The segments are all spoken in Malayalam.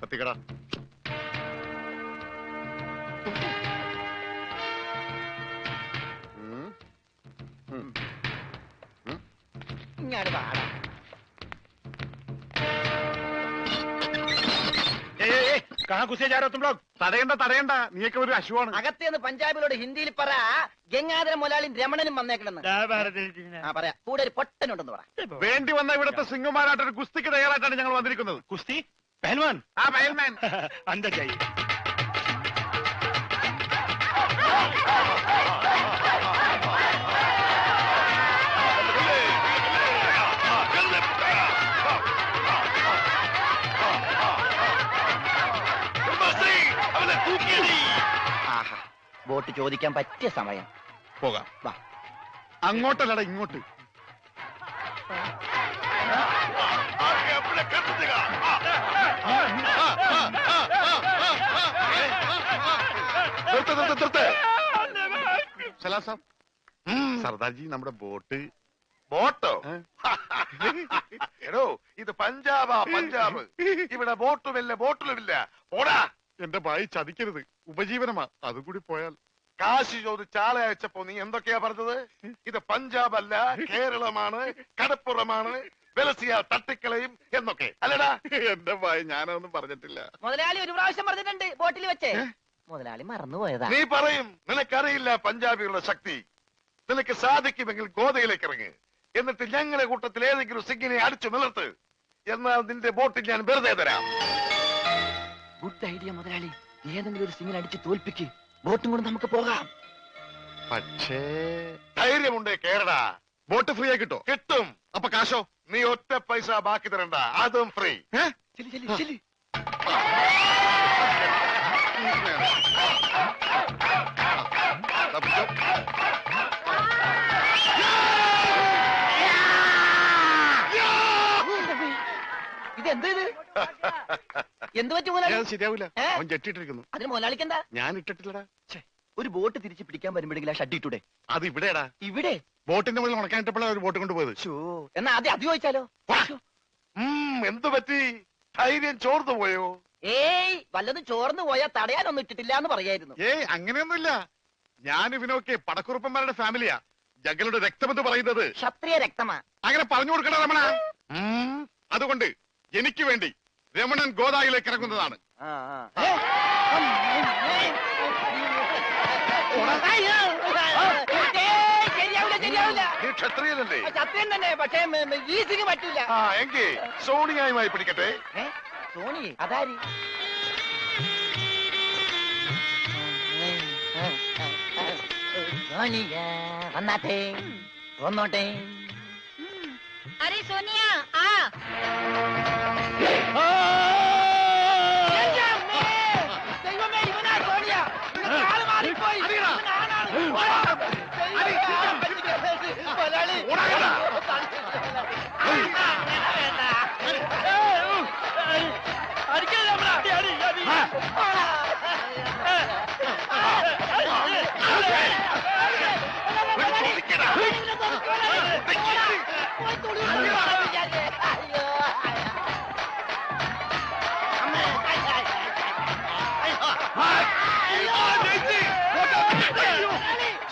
കത്തിക്കട. ഇങ്ങോട്ട് പാടാ. തടയണ്ട, നീയൊക്കെ ഒരു അശുവാണ്. അകത്തേന്ന് പഞ്ചാബിലോട് ഹിന്ദിയിൽ പറ, ഗംഗാധര മുതലാളിയും രമണനും വന്നേക്കണെന്ന്. പറയാ, കൂടെ ഒരു പൊട്ടനുണ്ടെന്ന് പറ. വേണ്ടി വന്ന ഇവിടുത്തെ സിംഗമാരായിട്ടൊരു കുസ്തിക്ക് തയ്യാറായിട്ടാണ് ഞങ്ങൾ വന്നിരിക്കുന്നത്. കുസ്തി പഹൽവാൻ. ആ പഹൽമാൻ अंदर जाइए. വോട്ട് ചോദിക്കാൻ പറ്റിയ സമയം. പോകാം. വാ. അങ്ങോട്ടല്ലടാ, ഇങ്ങോട്ട്. സർദാർജി, നമ്മുടെ ബോട്ടോ? എടോ, ഇത് പഞ്ചാബാ, പഞ്ചാബ്. ഇവിടെ ബോട്ടുമില്ല, ബോട്ടിലുമില്ല. പോടാ. എന്റെ ഭായി ചതിക്കരുത്, ഉപജീവനമാ. അതുകൂടി പോയാൽ. കാശ് ചോദിച്ച് ആളെ അയച്ചപ്പോ നീ എന്തൊക്കെയാ പറഞ്ഞത്? ഇത് പഞ്ചാബ് അല്ല, കേരളമാണ്, കടപ്പുറമാണ്, വെലസിയ തട്ടിക്കളയും എന്നൊക്കെ അല്ലടാ. എന്റെ ഭായി, ഞാനൊന്നും പറഞ്ഞിട്ടില്ല. മുതലാളി ഒരു പ്രാവശ്യം പറഞ്ഞിട്ടുണ്ട് ബോട്ടിൽ വെച്ചേ. മുതലാളി മറന്നുപോയതാ. നീ പറയും നിനക്കറിയില്ല പഞ്ചാബികളുടെ ശക്തി. നിനക്ക് സാധിക്കുമെങ്കിൽ ഗോതയിലേക്ക് ഇറങ്ങ്. എന്നിട്ട് ഞങ്ങളുടെ കൂട്ടത്തിൽ ഏതെങ്കിലും സിംഗിനെ അടിച്ചു നിലർത്ത്. എന്നാൽ നിന്റെ ബോട്ടിൽ ഞാൻ വെറുതെ തരാം. ഗുഡ് ഐഡിയ മുതലാളി. ഏതെങ്കിലും ഒരു സിംഗിനെ അടിച്ച് തോൽപ്പിക്ക്. ബോട്ടും കൊണ്ട് നമുക്ക് പോകാം. പക്ഷേ ധൈര്യമുണ്ടേ കേരടാ. ബോട്ട് ഫ്രീ ആയി കിട്ടോ? കിട്ടും. അപ്പൊ കാശോ? നീ ഒറ്റ പൈസ ബാക്കി തരണ്ട, അതും ഫ്രീ. ഇതെന്ത് ഇത്? എന്ത് പറ്റി മുതലാളി? ശരിയാവില്ല, അവൻ ജെട്ടിട്ടിരിക്കുന്നു. അതിന് മുതലാളിക്ക് എന്താ? ഞാൻ ഇട്ടിട്ടില്ലടാ. ഒരു ബോട്ട് തിരിച്ച് പിടിക്കാൻ വരുമ്പോഴെങ്കിലും ആ ഷഡ് ഇട്ടൂടെ? അത് ഇവിടെടാ. ഇവിടെ ബോട്ടിന്റെ മുകളിൽ ഉണക്കാനിട്ടപ്പോഴാണ് ഒരു ബോട്ട് കൊണ്ടുപോയത്. എന്നാ ആദ്യം അത് ചോദിച്ചാലോ? എന്തു പറ്റി? ധൈര്യം ചോർന്നു പോയോ? ഏയ്, വല്ലതും ചോർന്നു പോയാ തടയാനൊന്നും ഇട്ടിട്ടില്ല എന്ന് പറയായിരുന്നു. ഏയ്, അങ്ങനെയൊന്നുമില്ല. ഞാൻ ഇവനൊക്കെ പടക്കുറുപ്പന്മാരുടെ ഫാമിലിയാ. ഞങ്ങളുടെ രക്തമെന്ന് പറയുന്നത് ക്ഷത്രിയ രക്തമാ. അങ്ങനെ പറഞ്ഞു കൊടുക്കണ രമണ. അതുകൊണ്ട് എനിക്ക് വേണ്ടി രമണൻ ഗോദായിലേക്ക് ഇറങ്ങുന്നതാണ്. നീ ക്ഷത്രിയനല്ലേ? സത്യം തന്നെ, പക്ഷേ ഈ സിംഗ് പറ്റൂല. എങ്കിൽ സോണിയായുമായി പിടിക്കട്ടെ. സോണി അതാരി? സോണിയ വന്നാട്ടെ, വന്നോട്ടെ. अरे सोनिया आ. ദൈവമേ, ഇവനാ സോണിയ. കാല് മാറിപ്പോയി.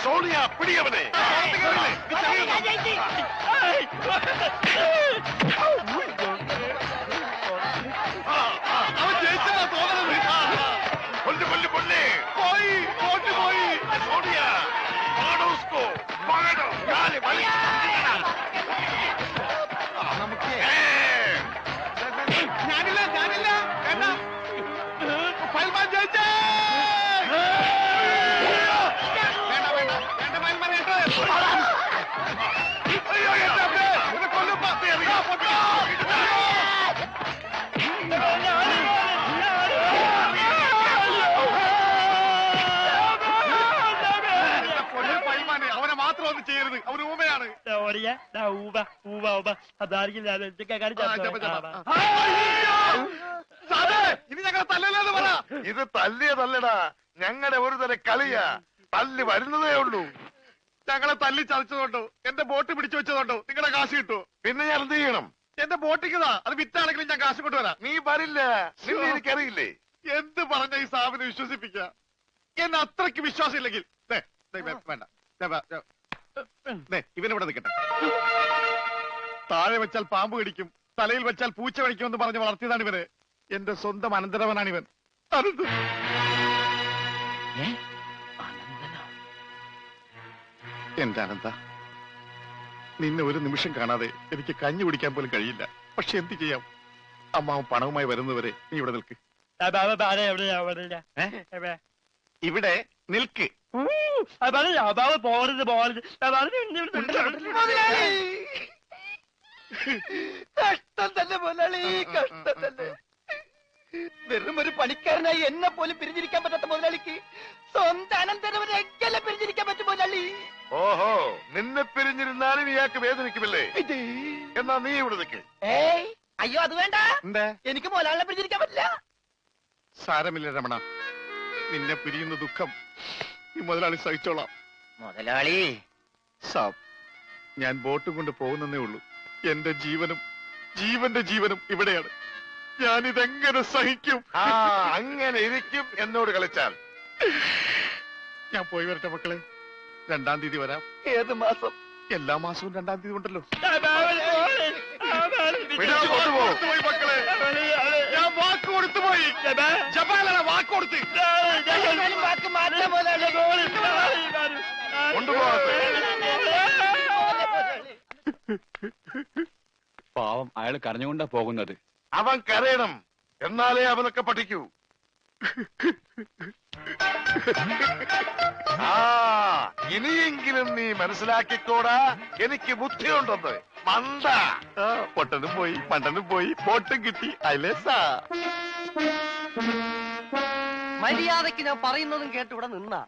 സോണിയ, പിടിയവനെ. അവൻ ജയിച്ചാ തോന്നണത്. കൊല്ലു കൊല്ലു കൊല്ലേ. പോയി, ബോട്ട് പോയി. സോണിയ, പാടോ ഉസ്കോ, പാടോ. കാല് വലി. ഞാനില്ല, ഞാനില്ല. വേണ്ട. പഹൽവാൻ ജയിച്ചേ. വേണ്ട, വേണ്ട, വേണ്ട പഹൽവാൻ, വേണ്ട. അയ്യോ, എന്റെ അമ്മേ, എന്നെ കൊല്ലും. അവനെ മാത്രം ഒന്നും ചെയ്യരുത്, അവന് ഊമയാണ്. ഇനി ഞങ്ങളെ തല്ലല്ലെന്ന് പറ. ഇത് തല്ലിയതല്ലടാ, ഞങ്ങളുടെ ഒരു തരം കളിയാ. തല്ലി വരുന്നതേ ഉള്ളൂ. ഞങ്ങളെ തല്ലി ചതച്ചതുകൊണ്ടോ എന്റെ ബോട്ട് പിടിച്ചു വെച്ചതുകൊണ്ടോ നിങ്ങളുടെ കാശ് കിട്ടുമോ? പിന്നെ ഞാൻ എന്ത് ചെയ്യണം? എന്റെ ബോട്ടിക്കതാ, അത് വിറ്റാണെങ്കിലും ഞാൻ കാശ് കൊണ്ടുവരാം. നീ വരില്ല, നിന്നെ എനിക്കറിയില്ലേ. എന്ത് പറഞ്ഞ ഈ സാബിനെ വിശ്വസിപ്പിക്ക? എന്നെ അത്രയ്ക്ക് വിശ്വാസം ഇല്ലെങ്കിൽ വേണ്ട, ഇവനിവിടെ നിൽക്കട്ടെ. താഴെ വെച്ചാൽ പാമ്പ് കടിക്കും, തലയിൽ വെച്ചാൽ പൂച്ച കടിക്കുമെന്ന് പറഞ്ഞ് വളർത്തിയതാണ് ഇവര്. എന്റെ സ്വന്തം അനന്തരവനാണ് ഇവൻ. എന്റെ അനന്ത, നിന്നെ ഒരു നിമിഷം കാണാതെ എനിക്ക് കഞ്ഞി കുടിക്കാൻ പോലും കഴിയില്ല. പക്ഷെ എന്ത് ചെയ്യാം, അമ്മാവൻ പണവുമായി വരുന്നവരെ നീ ഇവിടെ നിൽക്ക്. ഇവിടെ നിൽക്ക്. കഷ്ടം തന്നെ മുതലാളി, കഷ്ടം തന്നെ. വെറും ഒരു പണിക്കാരനായി എന്നെ പോലും പിരിഞ്ഞിരിക്കാൻ പറ്റാത്ത മുതലാളിക്ക് സ്വന്തം അനന്തരവനെ എങ്ങനെ പിരിഞ്ഞിരിക്കാൻ പറ്റും മുതലാളി? ഓഹോ, നിന്നെ പിരിഞ്ഞിരുന്നാലും ഇയാൾക്ക് വേദനിക്കുമല്ലേ? എന്നാ നീ ഇവിടെ നിൽക്ക്. ഏയ് അയ്യോ, അത് വേണ്ട. എന്താ? എനിക്ക് മുതലാളിനെ പിരിഞ്ഞിരിക്കാൻ പറ്റില്ല. സാരമില്ല രമണ, നിന്നെ പിരിയുന്ന ദുഃഖം ഈ മുതലാളി സഹിച്ചോളാം. മുതലാളി സാബ്, ഞാൻ ബോട്ടും കൊണ്ട് പോകുന്നേ ഉള്ളൂ. എന്റെ ജീവനും ജീവന്റെ ജീവനും ഇവിടെയാണ്. ഞാനിതെങ്ങനെ സഹിക്കും? ആ, അങ്ങനെ ഇരിക്കും എന്നോട് കളിച്ചാൽ. ഞാൻ പോയി വരട്ടെ മക്കളെ. 2-ാം തീയതി വരാം. ഏത് മാസം? എല്ലാ മാസവും 2-ാം തീയതി ഉണ്ടല്ലോ. കൊണ്ടുപോകും മക്കളെ, ഞാൻ വാക്ക് കൊടുത്തു പോയി. ജപാലന വാക്ക് കൊടുത്ത് വാക്ക് മാറ്റാൻ മുതലാളി. കൊണ്ടുപോകാത്ത പാവം, അയാൾ കരഞ്ഞുകൊണ്ടാ പോകുന്നത്. അവൻ കരയണം, എന്നാലേ അവനൊക്കെ പഠിക്കൂ. ആ, ഇനിയെങ്കിലും നീ മനസ്സിലാക്കിക്കോടാ, എനിക്ക് ബുദ്ധിയുണ്ടെന്ന്. മണ്ട. പൊട്ടനും പോയി, മണ്ടനും പോയി, ബോട്ടും കിട്ടി. അയലേസാ മര്യാദക്ക് ഞാൻ പറയുന്നതും കേട്ട് ഇവിടെ നിന്നാ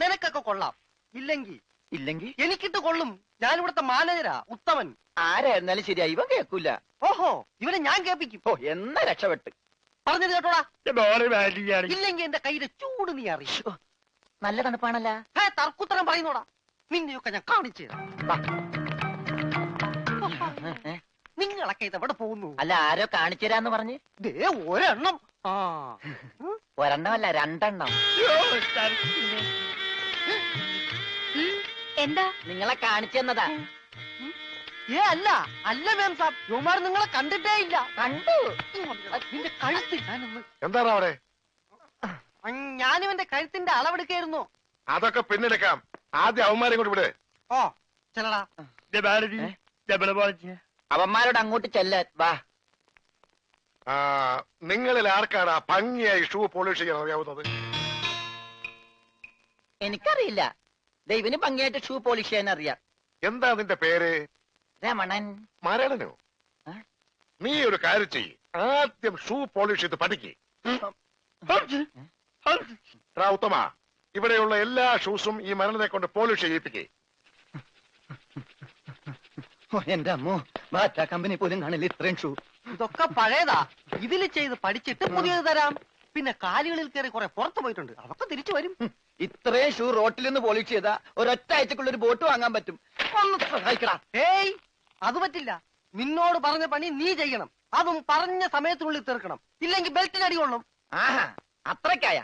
നിനക്കൊക്കെ കൊള്ളാം. ഇല്ലെങ്കിൽ എനിക്കിട്ട് കൊള്ളും. ഞാൻ ഇവിടുത്തെ മാനേജരാ, ഉത്തമൻ. ആരായിരുന്നാലും ശരിയാ, ഇവൻ കേൾക്കൂല. ഓഹോ, ഇവനെ ഞാൻ കേൾപ്പിക്കും. ഓ, എന്നാ രക്ഷപ്പെട്ട്. പറഞ്ഞത് കേട്ടോടാ. ഇല്ലെങ്കിൽ എന്റെ കയ്യിലെ ചൂട് നീ അറിയോ? നല്ല തണുപ്പാണല്ല. തർക്കുത്തരം പറയുന്നോടാ. നിന്നെയൊക്കെ ഞാൻ കാണിച്ചു തരാം. നിങ്ങളൊക്കെ ഇതെവിടെ പോകുന്നു? അല്ല, ആരോ കാണിച്ചു തരാന്ന് പറഞ്ഞ്. ദേ ഒരെണ്ണം. ആ, ഒരെണ്ണമല്ല, 2 എന്താ? നിങ്ങളെ കാണിച്ചു തന്നതാ. അല്ല അല്ല മാം സാബ്, യുമാർ നിങ്ങളെ കണ്ടിട്ടേ ഇല്ല. കണ്ടു. നിന്റെ കഴുത്ത് ഞാനൊന്ന്. എന്താണ് അവിടെ? ഞാനിവന്റെ കഴുത്തിന്റെ അളവെടുക്കായിരുന്നു. അതൊക്കെ പിന്നെടുക്കാം. ആദ്യം അവന്മാരെ കൊണ്ട് വിടെ. ഓ ചെല്ലടാ. അവന്മാരോട് അങ്ങോട്ട് ചെല്ലാൻ വാ. നിങ്ങളിൽ ആർക്കാണ് ആ ഭംഗിയായി ഷൂ പോളിഷ് ചെയ്യാൻ അറിയാവുന്നത്? എനിക്കറിയില്ല. ദൈവന് ഭംഗിയായിട്ട് ഷൂ പോളിഷ് ചെയ്യാൻ അറിയാം. എന്താ നിന്റെ പേര്? രമണൻ. മരണനോ? നീ ഒരു കാര്യം ചെയ്യ്, ആദ്യം ഷൂ പോളിഷ് ചെയ്ത് പഠിക്ക്. ഉത്തമ, ഇവിടെയുള്ള എല്ലാ ഷൂസും ഈ മരണനെ കൊണ്ട് പോളിഷ് ചെയ്യിപ്പിക്കേ. എന്റെ അമ്മോ, ബാറ്റ കമ്പനി പോലും കാണില്ല ഇത്രയും ഷൂ. ഇതൊക്കെ പഴയതാ. ഇതില് ചെയ്ത് പഠിച്ചിട്ട് പുതിയത് തരാം. പിന്നെ കാലുകളിൽ കയറി കുറെ പുറത്തു പോയിട്ടുണ്ട്, അതൊക്കെ തിരിച്ചു വരും. ഇത്രയും ഷൂ റോട്ടിൽ നിന്ന് പോളിഷ് ചെയ്താ ഒരൊറ്റ ആഴ്ചക്കുള്ള ഒരു ബോട്ട് വാങ്ങാൻ പറ്റും. ഒന്ന് സഹായിക്കടാ. ഏയ്, അത് പറ്റില്ല. നിന്നോട് പറഞ്ഞ പണി നീ ചെയ്യണം. അതും പറഞ്ഞ സമയത്തിനുള്ളിൽ തീർക്കണം. ഇല്ലെങ്കിൽ ബെൽറ്റിന് അടി കൊള്ളും. ആഹാ, അത്രക്കായ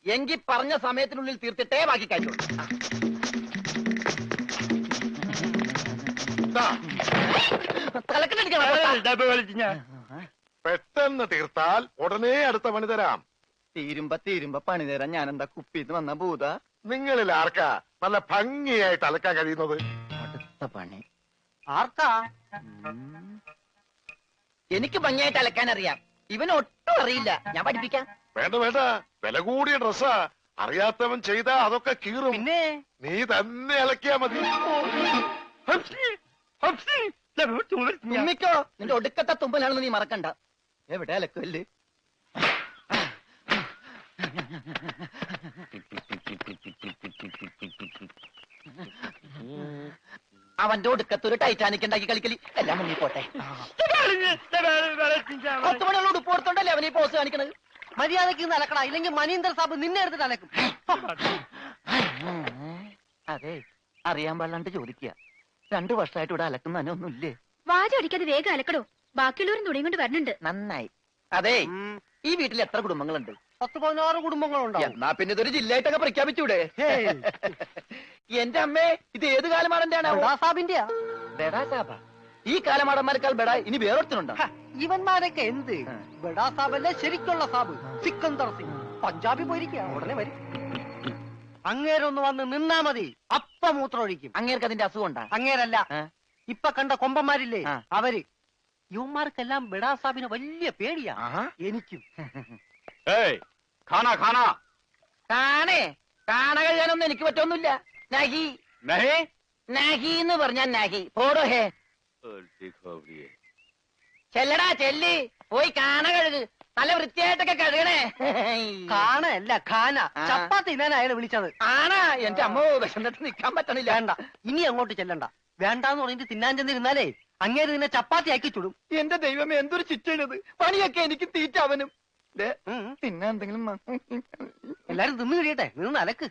എങ്കിൽ പറഞ്ഞ സമയത്തിനുള്ളിൽ തീർത്തിട്ടേ ബാക്കി കഴിയുള്ളൂ. പെട്ടെന്ന് തീർത്താൽ ഉടനെ അടുത്ത പണി തരാം. തീരുമ്പ പണി തരാൻ ഞാൻ എന്താ കുപ്പിന്ന് വന്ന ഭൂത? നിങ്ങളിൽ ആർക്കാ നല്ല ഭംഗിയായിട്ട് അലക്കാൻ കഴിയുന്നത്? അടുത്ത പണി ആർക്കാ? എനിക്ക് ഭംഗിയായിട്ട് അലക്കാൻ അറിയാം. ഇവന് ഒട്ടും അറിയില്ല. ഞാൻ പഠിപ്പിക്കാം. വേണ്ട വേണ്ട, വില കൂടിയ ഡ്രസ്സാ. അറിയാത്തവൻ ചെയ്താ അതൊക്കെ കീറും. പിന്നെ നീ തന്നെ അലക്കിയാ മതി. തുമ്മിക്കോ, നിന്റെ ഒടുക്കത്തെ തുമ്പലാണെന്ന് നീ മറക്കണ്ട. എവിടെ അലക്കല്ലേ? അവന്റെ ഒടുക്കത്ത് ഒരു ടൈറ്റാനിക് ഉണ്ടാക്കി കളിക്കലി. എല്ലാം മുങ്ങി പോട്ടെ. 10 മണിയുള്ള ഉടുപ്പ് കൊടുത്തോണ്ടല്ലേ അവനീ പോസ് കാണിക്കണത്. മര്യാദക്ക് ഇന്ന് അലക്കടാ, ഇല്ലെങ്കിൽ മനീന്ദർ സാബ് നിന്നെ എടുത്തിട്ട് അലക്കും. അതെ, അറിയാൻ പാടില്ലാണ്ട് ചോദിക്കുക. 2 വർഷമായിട്ട് ഇവിടെ അലക്കുന്നതിനൊന്നുമില്ലേ? വാചടിക്കാതെ വേഗം അലക്കടോ. ബാക്കിയുള്ളവരും തുണിയും കൊണ്ട് വരുന്നുണ്ട്. നന്നായി. അതെ, ഈ വീട്ടിൽ എത്ര കുടുംബങ്ങളുണ്ട്? 10-16 കുടുംബങ്ങളുണ്ടാവും. എന്നാ പിന്നെ ഇതൊരു ജില്ലയായിട്ടൊക്കെ പ്രഖ്യാപിച്ചൂടെ? എന്റെ അമ്മേ, ഇത് ഏത് കാലമാടന്റെയാണ്? ബഡാസാബിന്റെയാ. ബെഡാസാബ? ഈ കാലമാടന്മാരെക്കാൾ ബെഡ ഇനി വേറൊരുത്തനുണ്ടോ? ഇവന്മാരൊക്കെ എന്ത്? ബഡാസാബല്ലേ ശരിക്കുള്ള സാബ്, സിക്കന്ദർ സിംഗ്. പഞ്ചാബി പോയിരിക്കുക, ഉടനെ വരും. അങ്ങേരൊന്ന് വന്ന് നിന്നാ മതി, അപ്പ മൂത്രമൊഴിക്കും. അങ്ങേർക്ക് അതിന്റെ അസുഖം ഉണ്ടാ? അങ്ങേരല്ല, ഇപ്പൊ കണ്ട കൊമ്പന്മാരില്ലേ ആ. അവര്. യുവന്മാർക്കെല്ലാം ബഡാസാബിന് വലിയ പേടിയാ. എനിക്കും. ഏയ് ഖാനാ ഖാനാ കാണേ, കാണ കഴിയാനൊന്നും എനിക്ക് പറ്റൊന്നുമില്ല. നഹി നഹി നഹി എന്ന് പറഞ്ഞാ നഹി. പോടോ ഹേ. ചെല്ലടാ ചെല്ലി, പോയി കാണ കഴുക്. നല്ല വൃത്തിയായിട്ടൊക്കെ കഴുകണേ. കാണല്ല ഖാന. ചപ്പാത്തി തിന്നാൻ അയാളെ വിളിച്ചത്. ആണാ? എന്റെ അമ്മ വിശന്നിട്ട് നിക്കാൻ പറ്റണില്ല. വേണ്ട, ഇനി അങ്ങോട്ട് ചെല്ലണ്ട. വേണ്ടാന്ന് പറഞ്ഞിട്ട് തിന്നാൻ ചെന്നിരുന്നാലേ അങ്ങേര് നിന്നെ ചപ്പാത്തി ആക്കി ചുടും. എന്റെ ദൈവമേ, എന്തൊരു ചിറ്റണത്. പണിയൊക്കെ എനിക്ക് തീറ്റ അവനും. പിന്നെ എന്തെങ്കിലും എല്ലാരും തിന്നു കഴിയട്ടെ, നിന്ന് അലക്ക്.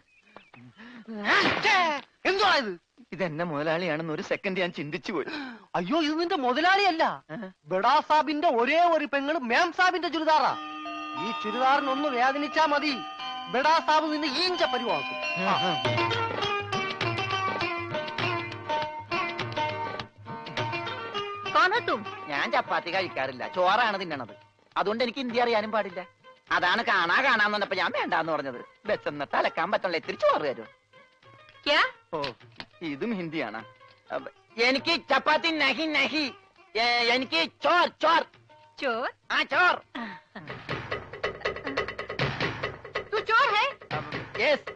എന്തുവാ ഇത്? ഇതെന്നെ മുതലാളിയാണെന്ന് ഒരു സെക്കൻഡ് ഞാൻ ചിന്തിച്ചു പോയി. അയ്യോ, ഇത് നിന്റെ മുതലാളിയല്ല. ബഡാ സാബിന്റെ ഒരേ ഒരു പെങ്ങള് മേം സാബിന്റെ ചുരിദാറാ. ഈ ചുരിദാറിനൊന്ന് വേദനിച്ചാ മതി, ബഡാ സാബ് നിന്നെ ഈഞ്ച പരിവാക്കും. ഞാൻ ചപ്പാത്തി കഴിക്കാറില്ല, ചോറാണ് തിന്നണത്. അതുകൊണ്ട് എനിക്ക് ഹിന്ദി അറിയാനും പാടില്ല. അതാണ് കാണാന്ന് പറഞ്ഞപ്പോ ഞാൻ വേണ്ടാന്ന് പറഞ്ഞത്. ബസ്സെന്നിട്ട് അലക്കാൻ പറ്റണല്ലോ, ഇത്തിരി ചോറ് തരും. ഓ, ഇതും ഹിന്ദിയാണ്. എനിക്ക് ചപ്പാത്തി നഹി നഹി, എനിക്ക് ചോർ ചോർ ചോർ? ആ ചോർ. तू चोर है? Yes,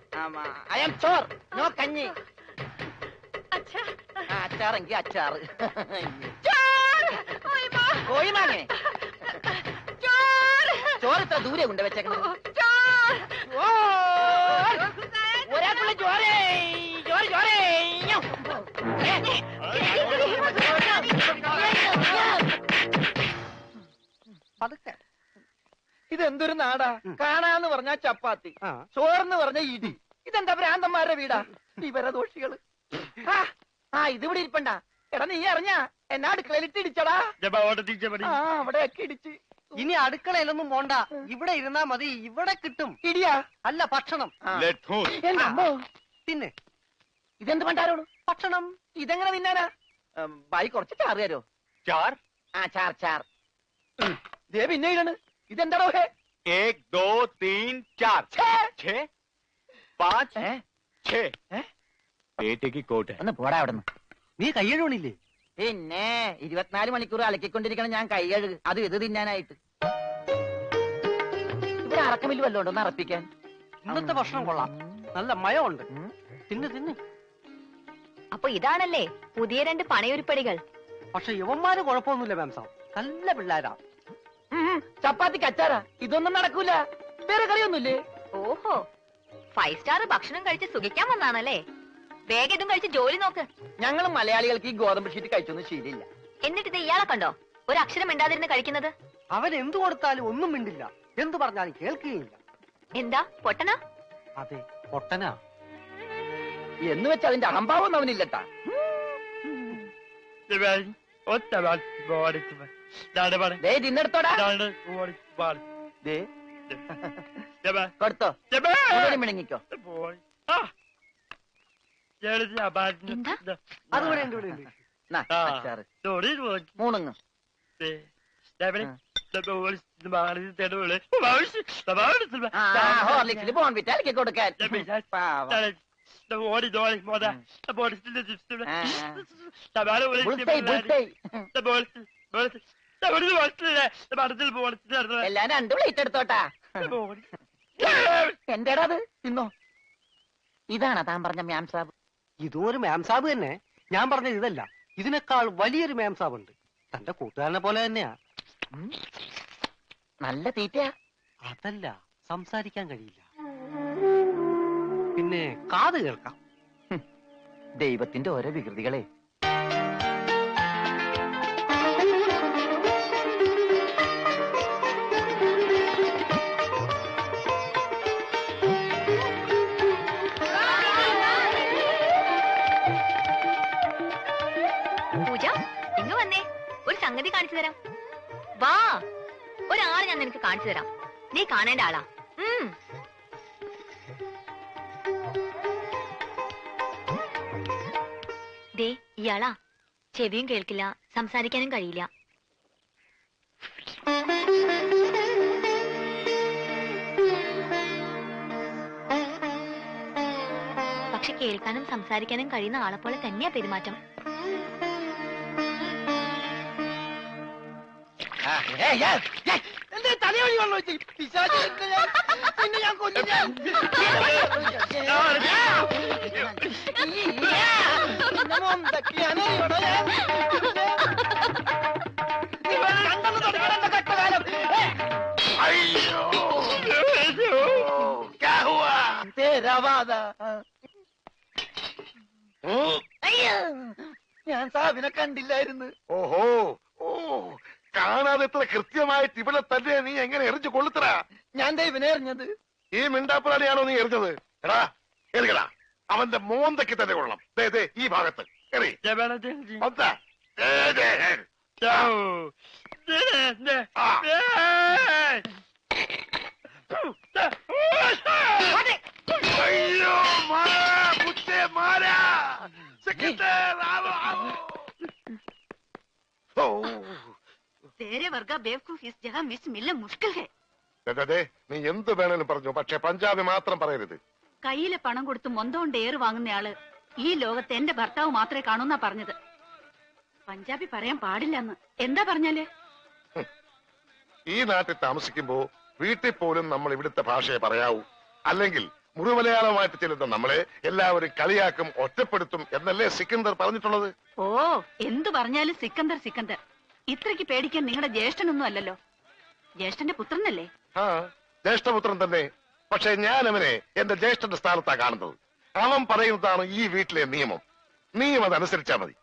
I am Chor, no കഞ്ഞി. अच्छा അച്ചാറെങ്കിൽ അച്ചാറ്. चोर! ओए माँ! കോഴി മാങ്ങേ. चोर! ചോറ് ഇത്ര ദൂരെ കൊണ്ട് വെച്ചേക്കുന്നത്. चोर! ഒരാൾക്കുള്ള ചോരേ, ചോറ് ചോരേ. പതുക്കെ. ഇതെന്തൊരു നാടാ? കാണാന്ന് പറഞ്ഞാ ചപ്പാത്തി, ചോറെന്ന് പറഞ്ഞ ഇടി. ഇതെന്താ ഭ്രാന്തന്മാരുടെ വീടാ? വിവരദോഷികള്. ഇതിവിടെ ഇരിപ്പണ്ട. എടാ, നീ അറിഞ്ഞാ എന്നാ അടുക്കളയിലിട്ട് ഇടിച്ചടാ? അവിടെയൊക്കെ ഇടിച്ച്. ഇനി അടുക്കളയിലൊന്നും പോണ്ട, ഇവിടെ ഇരുന്നാ മതി. ഇവിടെ കിട്ടും ഇടിയാ? അല്ല, ഭക്ഷണം. എന്റെ അമ്മോ, പിന്നെ ഇതെന്ത് പണ്ടാരോളൂ? ഭക്ഷണം. ഇതെങ്ങനെ തിന്നാനാ? ബായി കുറച്ച് ചാറ് തരോ? चार ചാർ ചാർ. ദേ പിന്നെ ഇടണ്. ഇതെന്താടോ ഹേ? 1 2 3 4 6 5 6 बेटे की कोट है ഒന്ന് പോടാ അവിടെ നിന്ന്. നീ കയ്യഴുണില്ലേ? പിന്നെ 24 മണിക്കൂർ അലക്കിക്കൊണ്ടിരിക്കണം ഞാൻ കൈ കഴുകു. അത് ഇത് തിന്നാനായിട്ട്. ഇവിടെ അറക്കമില്ല വല്ലോ ഉണ്ടോ ഒന്ന് അറപ്പിക്കാൻ? ഇന്നത്തെ ഭക്ഷണം കൊള്ളാം, നല്ല മയമുണ്ട്. തിന്ന് തിന്ന്. അപ്പൊ ഇതാണല്ലേ പുതിയ 2 പണയൊരുപ്പടികൾ? പക്ഷെ യുവന്മാര് കുഴപ്പമൊന്നുമില്ല മാം സാബ്, നല്ല പിള്ളേരാ. ചപ്പാത്തിക്ക് അച്ചാറാ? ഇതൊന്നും നടക്കൂല. വേറെ കറിയൊന്നുമില്ലേ? ഓഹോ, 5 സ്റ്റാർ ഭക്ഷണം കഴിച്ച് സുഖിക്കാൻ വന്നാണല്ലേ? വേഗം ഇതും കഴിച്ച് ജോലി നോക്ക്. ഞങ്ങൾ മലയാളികൾക്ക് ഈ ഗോതമ്പ് ഷീറ്റ് കഴിച്ചൊന്നും ശീലില്ല. എന്നിട്ട് ഇത് ഇയാളെ കണ്ടോ ഒരു അക്ഷരം മിണ്ടാതിരുന്ന് കഴിക്കുന്നത്? അവൻ എന്തു കൊടുത്താലും ഒന്നും മിണ്ടില്ല, എന്തു പറഞ്ഞാലും കേൾക്കുകയില്ല. എന്താ പൊട്ടനാ? അതെ, പൊട്ടനാ. എന്ന് വെച്ചാൽ അതിന്റെ അഹംഭാവം അവനില്ലട്ടാ. തിന്നെടുത്തോടാ. കൊടുത്തോ, മിണങ്ങിക്കോ. എന്താ? അതുപോലെ ഉണ്ട്, ഇവിടെ ഉണ്ട്. മൂണുങ്ങ്. ഹോർലിക്സിൽ ബോൺവിറ്റ അലക്കി കൊടുക്കാൻ. എല്ലാം 2 പ്ലേറ്റ് എടുത്തോട്ടാ. എന്റേടാ അത്? തിന്നോ. ഇതാണോ താൻ പറഞ്ഞ മാം സാബ്? ഇതും ഒരു മാം സാബ് തന്നെ. ഞാൻ പറഞ്ഞത് ഇതല്ല, ഇതിനേക്കാൾ വലിയൊരു മാം സാബ് ഉണ്ട്. തന്റെ കൂട്ടുകാരനെ പോലെ തന്നെയാ. നല്ല തീറ്റയാ. അതല്ല, സംസാരിക്കാൻ കഴിയില്ല, പിന്നെ കാത് കേൾക്കാം. ദൈവത്തിന്റെ ഓരോ വികൃതികളെ. പൂജ, ഇങ്ങ് വന്നേ, ഒരു സംഗതി കാണിച്ചു തരാം. ഒരാളെ ഞാൻ നിനക്ക് കാണിച്ചു തരാം. നീ കാണേണ്ട ആളാ. ദേ ഇയാളാ. ചെവിയും കേൾക്കില്ല, സംസാരിക്കാനും കഴിയില്ല. പക്ഷെ കേൾക്കാനും സംസാരിക്കാനും കഴിയുന്ന ആളെപ്പോലെ തന്നെയാ പെരുമാറ്റം. തലയോടി വെള്ളം വെച്ച് പിശാച് പിന്നെ ഞാൻ കൊല്ലും ഞാൻ. നിന്റെ മൊന്തയ്ക്കാണ് ഇവിടെ ഞാൻ. ഇവൻ കണ്ടെന്ന് തുടങ്ങിയ എന്റെ കഷ്ടകാലം. തേരാവാദ. അയ്യോ, ഞാൻ സാബിനെ കണ്ടില്ലായിരുന്നു. ഓഹോ, ഓ, കാണാതെ എത്ര കൃത്യമായിട്ട് ഇവിടെ തന്നെ നീ എങ്ങനെ എറിഞ്ഞു കൊള്ളുത്തറ? ഞാൻ ദൈവനെ എറിഞ്ഞത്. ഈ മിണ്ടാപ്പുറാണിയാണോ നീ എറിഞ്ഞത്? എടാ എറിയടാ, അവന്റെ മോന്തയ്ക്ക് തന്നെ കൊള്ളണം. ദേ ദേ ഈ ഭാഗത്ത് എറി. മൊന്ത. ദേ, ദേ, ആ. അയ്യോ മാറാ, കുത്തേ മാറാ. സെക്രട്ടറി, ആവോ, ആവോ. ഓ, तेरे वर्गा बेवकूफ इस जगह मिस मिलना मुश्किल है. ദേ, നീ എന്ത് വേണേലും പറഞ്ഞു, പക്ഷെ പഞ്ചാബി മാത്രം പറയരുത്. കയ്യിലെ പണം കൊടുത്ത് മൊന്തോണ്ട് ഏറ് വാങ്ങുന്നയാള് ഈ ലോകത്ത് എന്റെ ഭർത്താവ് മാത്രമേ കാണൂന്നാ പറഞ്ഞത്. പഞ്ചാബി പറയാൻ പാടില്ലെന്ന്. എന്താ പറഞ്ഞാല്? ഈ നാട്ടിൽ താമസിക്കുമ്പോ വീട്ടിൽ പോലും നമ്മൾ ഇവിടുത്തെ ഭാഷയെ പറയാവൂ. അല്ലെങ്കിൽ മുഴുമലയാളമായിട്ട് ചെല്ലുന്ന നമ്മളെ എല്ലാവരും കളിയാക്കും, ഒറ്റപ്പെടുത്തും എന്നല്ലേ സിക്കന്ദർ പറഞ്ഞിട്ടുള്ളത്? ഓ, എന്തു പറഞ്ഞാലും സിക്കന്ദർ സിക്കന്ദർ. ഇത്രയ്ക്ക് പേടിക്കാൻ നിങ്ങളുടെ ജ്യേഷ്ഠനൊന്നും അല്ലല്ലോ. ജ്യേഷ്ഠന്റെ പുത്രനല്ലേ? ആ, ജ്യേഷ്ഠപുത്രൻ തന്നെ. പക്ഷെ ഞാൻ അവനെ എന്റെ ജ്യേഷ്ഠന്റെ സ്ഥാനത്താ കാണുന്നത്. അവൻ പറയുന്നതാണ് ഈ വീട്ടിലെ നിയമം. നീയും അതനുസരിച്ചാ മതി.